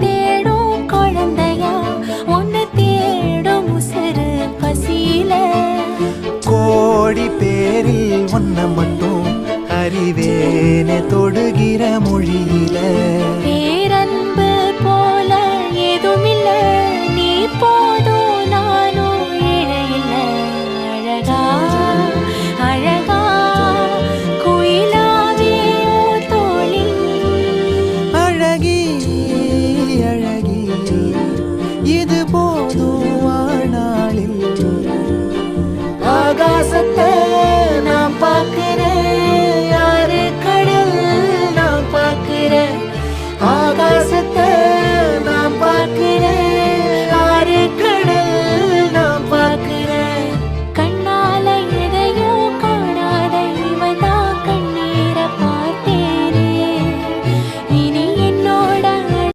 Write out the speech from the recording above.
தேடும் குழந்தையா ஒன்னு தேடும் உசுறு பசியில கோடி பேரில் ஒன்ன மட்டும் அறிவேனே தொடுகிற மொழியில பேரன்பு போல ஏதுமில்ல நீ போதும் நானும் இழையில்ல அழகா அழகா குயிலாவே தோழி அழகி அழகி இது